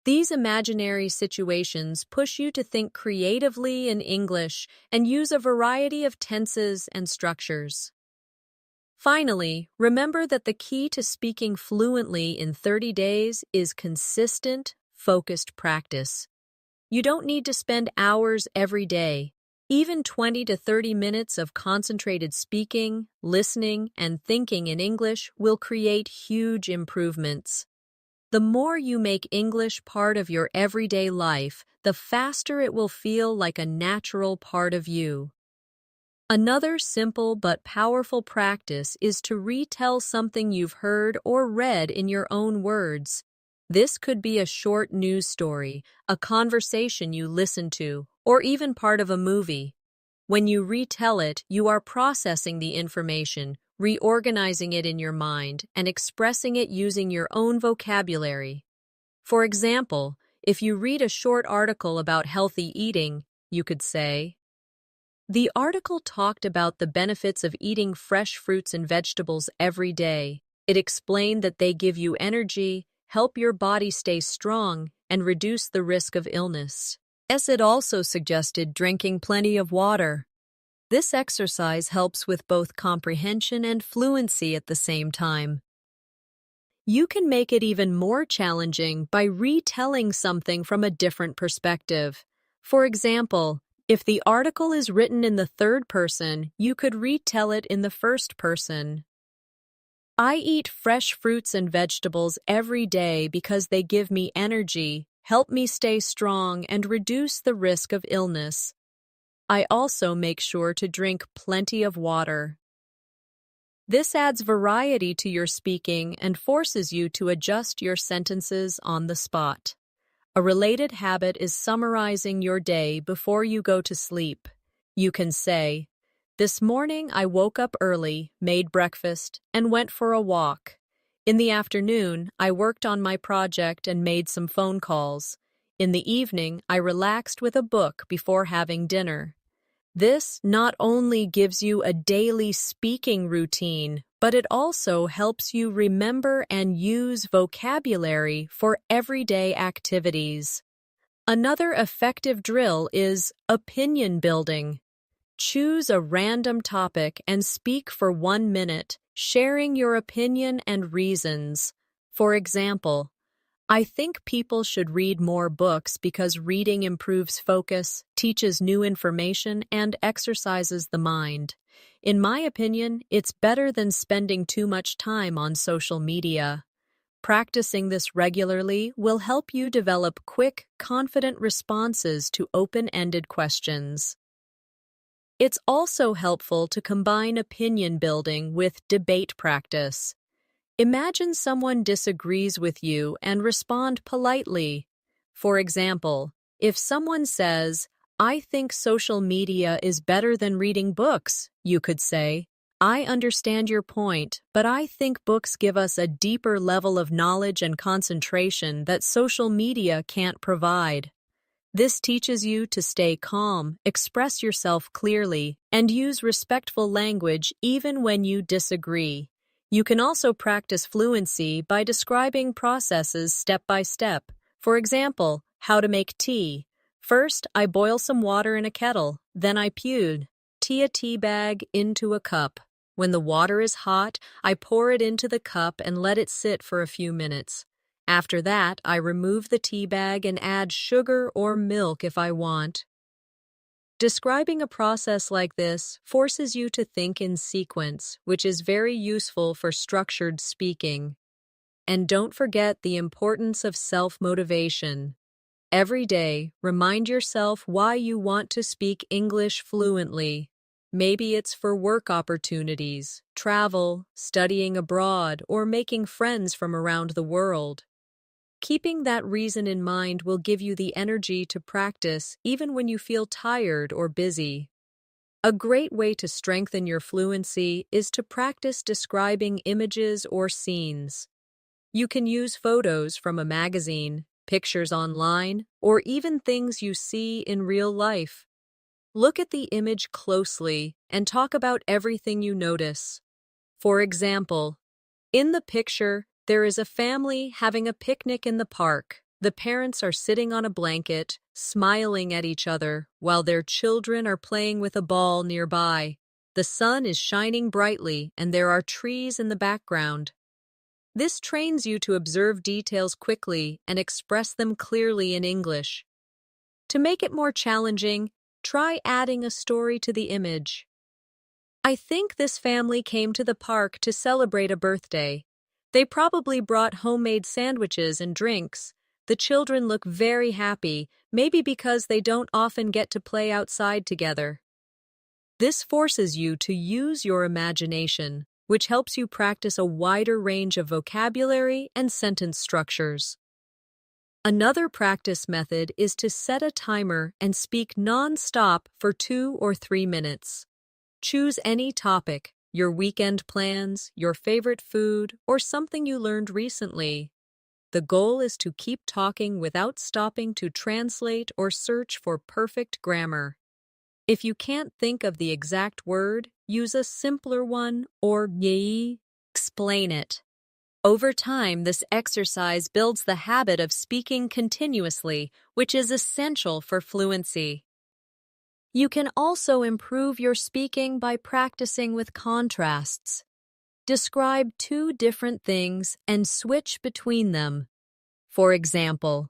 These imaginary situations push you to think creatively in English and use a variety of tenses and structures. Finally, remember that the key to speaking fluently in 30 days is consistent, focused practice. You don't need to spend hours every day. Even 20 to 30 minutes of concentrated speaking, listening, and thinking in English will create huge improvements. The more you make English part of your everyday life, the faster it will feel like a natural part of you. Another simple but powerful practice is to retell something you've heard or read in your own words. This could be a short news story, a conversation you listened to, or even part of a movie. When you retell it, you are processing the information, reorganizing it in your mind, and expressing it using your own vocabulary. For example, if you read a short article about healthy eating, you could say, the article talked about the benefits of eating fresh fruits and vegetables every day. It explained that they give you energy, help your body stay strong, and reduce the risk of illness. It also suggested drinking plenty of water. This exercise helps with both comprehension and fluency at the same time. You can make it even more challenging by retelling something from a different perspective. For example, if the article is written in the third person, you could retell it in the first person. I eat fresh fruits and vegetables every day because they give me energy, help me stay strong, and reduce the risk of illness. I also make sure to drink plenty of water. This adds variety to your speaking and forces you to adjust your sentences on the spot. A related habit is summarizing your day before you go to sleep. You can say, this morning I woke up early, made breakfast, and went for a walk. In the afternoon, I worked on my project and made some phone calls. In the evening, I relaxed with a book before having dinner. This not only gives you a daily speaking routine, but it also helps you remember and use vocabulary for everyday activities. Another effective drill is opinion building. Choose a random topic and speak for 1 minute, sharing your opinion and reasons. For example, I think people should read more books because reading improves focus, teaches new information, and exercises the mind. In my opinion, it's better than spending too much time on social media. Practicing this regularly will help you develop quick, confident responses to open-ended questions. It's also helpful to combine opinion building with debate practice. Imagine someone disagrees with you and respond politely. For example, if someone says, I think social media is better than reading books, you could say, I understand your point, but I think books give us a deeper level of knowledge and concentration that social media can't provide. This teaches you to stay calm, express yourself clearly, and use respectful language even when you disagree. You can also practice fluency by describing processes step by step. For example, how to make tea. First, I boil some water in a kettle. Then I pour a tea bag into a cup. When the water is hot, I pour it into the cup and let it sit for a few minutes. After that, I remove the tea bag and add sugar or milk if I want. Describing a process like this forces you to think in sequence, which is very useful for structured speaking. And don't forget the importance of self-motivation. Every day, remind yourself why you want to speak English fluently. Maybe it's for work opportunities, travel, studying abroad, or making friends from around the world. Keeping that reason in mind will give you the energy to practice even when you feel tired or busy. A great way to strengthen your fluency is to practice describing images or scenes. You can use photos from a magazine, pictures online, or even things you see in real life. Look at the image closely and talk about everything you notice. For example, in the picture, there is a family having a picnic in the park. The parents are sitting on a blanket, smiling at each other, while their children are playing with a ball nearby. The sun is shining brightly, and there are trees in the background. This trains you to observe details quickly and express them clearly in English. To make it more challenging, try adding a story to the image. I think this family came to the park to celebrate a birthday. They probably brought homemade sandwiches and drinks. The children look very happy, maybe because they don't often get to play outside together. This forces you to use your imagination, which helps you practice a wider range of vocabulary and sentence structures. Another practice method is to set a timer and speak non-stop for 2 or 3 minutes. Choose any topic, your weekend plans, your favorite food, or something you learned recently. The goal is to keep talking without stopping to translate or search for perfect grammar. If you can't think of the exact word, use a simpler one or explain it. Over time, this exercise builds the habit of speaking continuously, which is essential for fluency. You can also improve your speaking by practicing with contrasts. Describe two different things and switch between them. For example,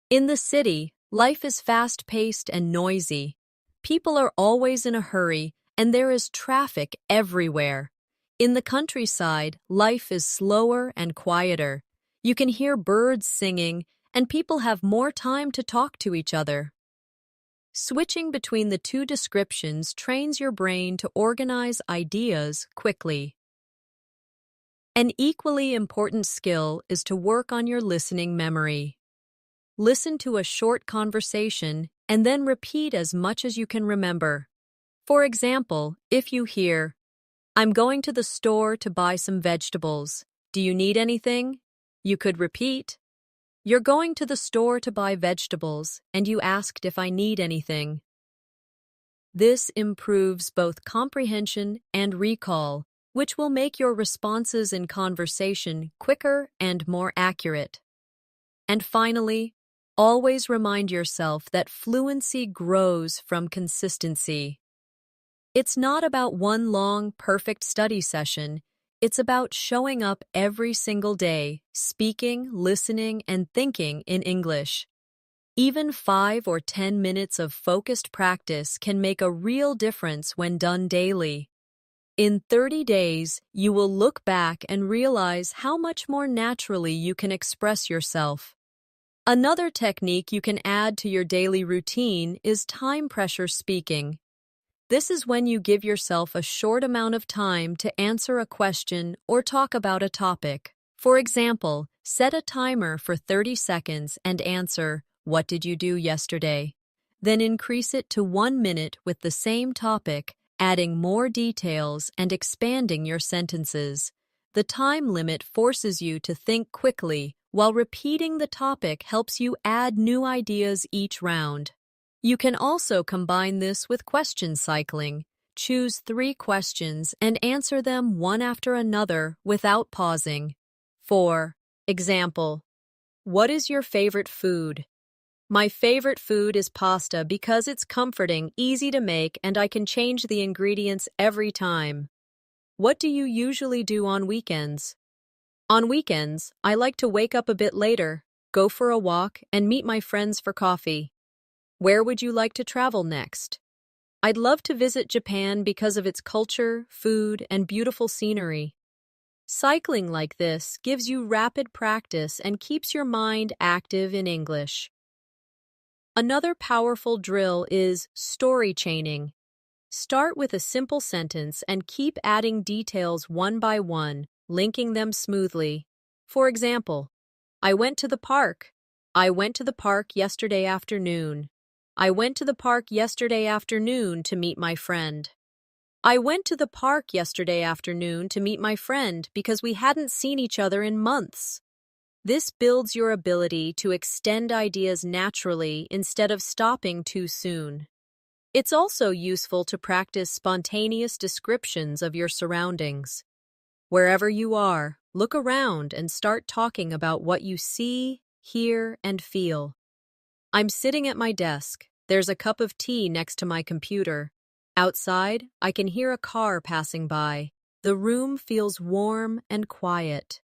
in the city, life is fast-paced and noisy. People are always in a hurry, and there is traffic everywhere. In the countryside, life is slower and quieter. You can hear birds singing, and people have more time to talk to each other. Switching between the two descriptions trains your brain to organize ideas quickly. An equally important skill is to work on your listening memory. Listen to a short conversation and then repeat as much as you can remember. For example, if you hear, "I'm going to the store to buy some vegetables. Do you need anything?" You could repeat, "You're going to the store to buy vegetables, and you asked if I need anything." This improves both comprehension and recall, which will make your responses in conversation quicker and more accurate. And finally, always remind yourself that fluency grows from consistency. It's not about one long, perfect study session. It's about showing up every single day, speaking, listening, and thinking in English. Even 5 or 10 minutes of focused practice can make a real difference when done daily. In 30 days, you will look back and realize how much more naturally you can express yourself. Another technique you can add to your daily routine is time pressure speaking. This is when you give yourself a short amount of time to answer a question or talk about a topic. For example, set a timer for 30 seconds and answer, "What did you do yesterday?" Then increase it to 1 minute with the same topic, adding more details and expanding your sentences. The time limit forces you to think quickly, while repeating the topic helps you add new ideas each round. You can also combine this with question cycling. Choose 3 questions and answer them one after another without pausing. For example, what is your favorite food? My favorite food is pasta because it's comforting, easy to make, and I can change the ingredients every time. What do you usually do on weekends? On weekends, I like to wake up a bit later, go for a walk, and meet my friends for coffee. Where would you like to travel next? I'd love to visit Japan because of its culture, food, and beautiful scenery. Cycling like this gives you rapid practice and keeps your mind active in English. Another powerful drill is story chaining. Start with a simple sentence and keep adding details one by one, linking them smoothly. For example, I went to the park. I went to the park yesterday afternoon. I went to the park yesterday afternoon to meet my friend. I went to the park yesterday afternoon to meet my friend because we hadn't seen each other in months. This builds your ability to extend ideas naturally instead of stopping too soon. It's also useful to practice spontaneous descriptions of your surroundings. Wherever you are, look around and start talking about what you see, hear, and feel. I'm sitting at my desk. There's a cup of tea next to my computer. Outside, I can hear a car passing by. The room feels warm and quiet.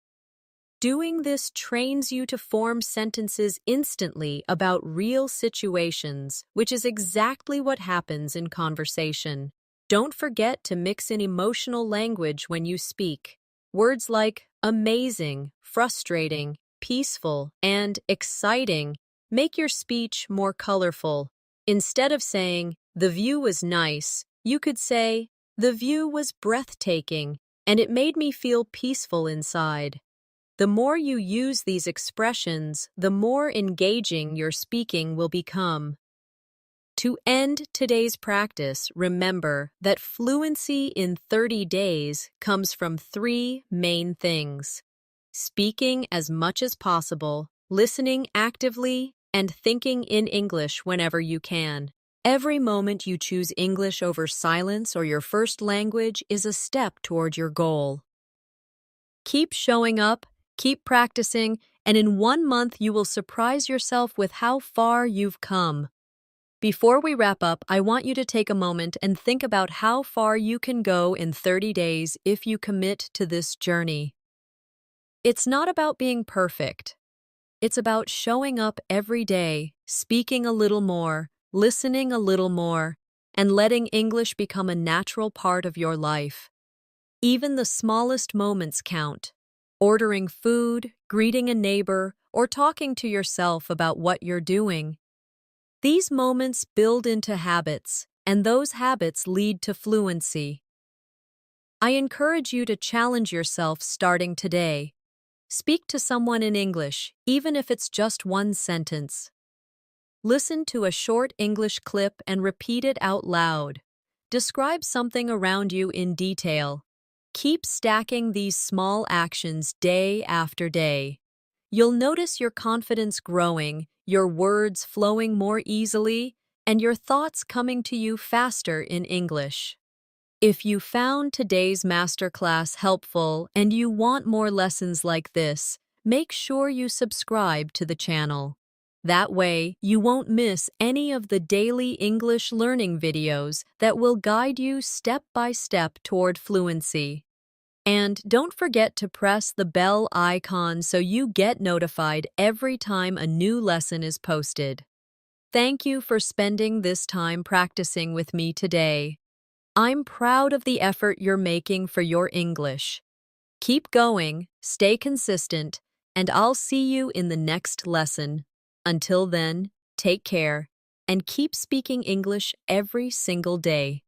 Doing this trains you to form sentences instantly about real situations, which is exactly what happens in conversation. Don't forget to mix in emotional language when you speak. Words like amazing, frustrating, peaceful, and exciting make your speech more colorful. Instead of saying, "The view was nice," you could say, "The view was breathtaking, and it made me feel peaceful inside." The more you use these expressions, the more engaging your speaking will become. To end today's practice, remember that fluency in 30 days comes from 3 main things: speaking as much as possible, listening actively, and thinking in English whenever you can. Every moment you choose English over silence or your first language is a step toward your goal. Keep showing up, keep practicing, and in 1 month you will surprise yourself with how far you've come. Before we wrap up, I want you to take a moment and think about how far you can go in 30 days if you commit to this journey. It's not about being perfect. It's about showing up every day, speaking a little more, listening a little more, and letting English become a natural part of your life. Even the smallest moments count. Ordering food, greeting a neighbor, or talking to yourself about what you're doing. These moments build into habits, and those habits lead to fluency. I encourage you to challenge yourself starting today. Speak to someone in English, even if it's just one sentence. Listen to a short English clip and repeat it out loud. Describe something around you in detail. Keep stacking these small actions day after day. You'll notice your confidence growing, your words flowing more easily, and your thoughts coming to you faster in English. If you found today's masterclass helpful and you want more lessons like this, make sure you subscribe to the channel. That way, you won't miss any of the daily English learning videos that will guide you step by step toward fluency. And don't forget to press the bell icon so you get notified every time a new lesson is posted. Thank you for spending this time practicing with me today. I'm proud of the effort you're making for your English. Keep going, stay consistent, and I'll see you in the next lesson. Until then, take care and keep speaking English every single day.